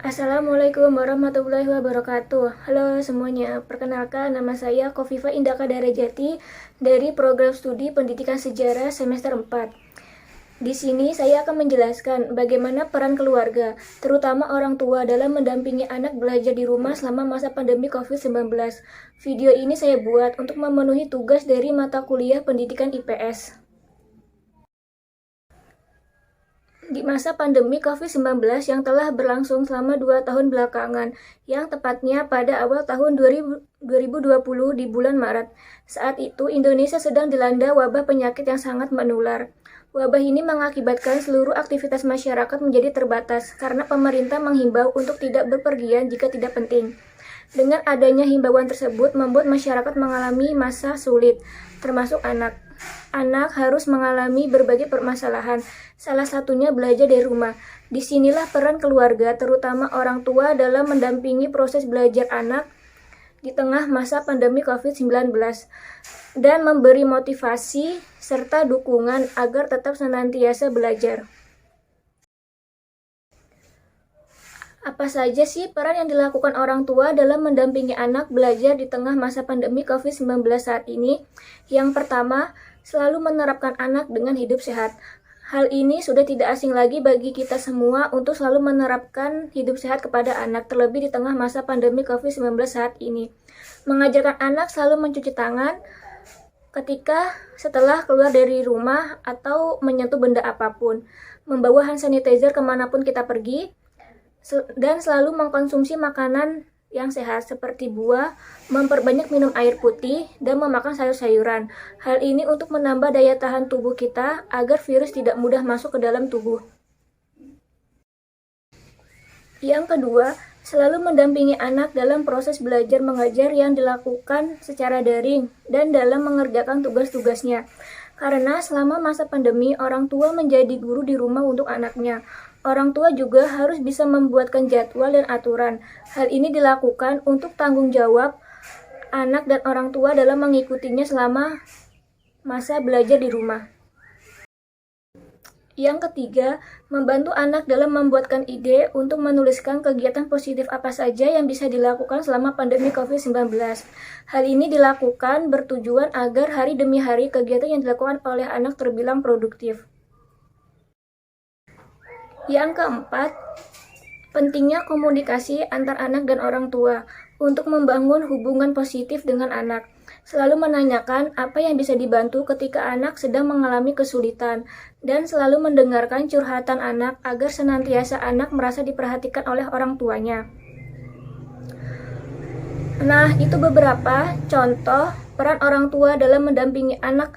Assalamualaikum warahmatullahi wabarakatuh. Halo semuanya, perkenalkan nama saya Kofifa Indaka Darajati dari program studi Pendidikan Sejarah semester 4. Di sini saya akan menjelaskan bagaimana peran keluarga, terutama orang tua dalam mendampingi anak belajar di rumah selama masa pandemi COVID-19. Video ini saya buat untuk memenuhi tugas dari mata kuliah Pendidikan IPS. Di masa pandemi COVID-19 yang telah berlangsung selama 2 tahun belakangan, yang tepatnya pada awal tahun 2020 di bulan Maret. Saat itu, Indonesia sedang dilanda wabah penyakit yang sangat menular. Wabah ini mengakibatkan seluruh aktivitas masyarakat menjadi terbatas karena pemerintah menghimbau untuk tidak berpergian jika tidak penting. Dengan adanya himbauan tersebut membuat masyarakat mengalami masa sulit, termasuk anak. Anak harus mengalami berbagai permasalahan, salah satunya belajar dari rumah. Disinilah peran keluarga, terutama orang tua dalam mendampingi proses belajar anak di tengah masa pandemi COVID-19 dan memberi motivasi serta dukungan agar tetap senantiasa belajar. Apa saja sih peran yang dilakukan orang tua dalam mendampingi anak belajar di tengah masa pandemi COVID-19 saat ini? Yang pertama, selalu menerapkan anak dengan hidup sehat. Hal ini sudah tidak asing lagi bagi kita semua untuk selalu menerapkan hidup sehat kepada anak, terlebih di tengah masa pandemi COVID-19 saat ini. Mengajarkan anak selalu mencuci tangan ketika setelah keluar dari rumah atau menyentuh benda apapun, membawa hand sanitizer kemanapun kita pergi, dan selalu mengkonsumsi makanan yang sehat seperti buah, memperbanyak minum air putih, dan memakan sayur-sayuran. Hal ini untuk menambah daya tahan tubuh kita agar virus tidak mudah masuk ke dalam tubuh. Yang kedua, selalu mendampingi anak dalam proses belajar mengajar yang dilakukan secara daring dan dalam mengerjakan tugas-tugasnya. Karena selama masa pandemi, orang tua menjadi guru di rumah untuk anaknya. Orang tua juga harus bisa membuatkan jadwal dan aturan. Hal ini dilakukan untuk tanggung jawab anak dan orang tua dalam mengikutinya selama masa belajar di rumah. Yang ketiga, membantu anak dalam membuatkan ide untuk menuliskan kegiatan positif apa saja yang bisa dilakukan selama pandemi COVID-19. Hal ini dilakukan bertujuan agar hari demi hari kegiatan yang dilakukan oleh anak terbilang produktif. Yang keempat, pentingnya komunikasi antar anak dan orang tua untuk membangun hubungan positif dengan anak. Selalu menanyakan apa yang bisa dibantu ketika anak sedang mengalami kesulitan dan selalu mendengarkan curhatan anak agar senantiasa anak merasa diperhatikan oleh orang tuanya. Nah, itu beberapa contoh peran orang tua dalam mendampingi anak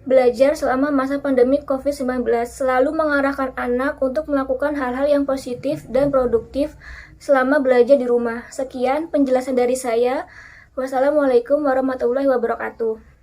belajar selama masa pandemi COVID-19, selalu mengarahkan anak untuk melakukan hal-hal yang positif dan produktif selama belajar di rumah. Sekian penjelasan dari saya. Wassalamualaikum warahmatullahi wabarakatuh.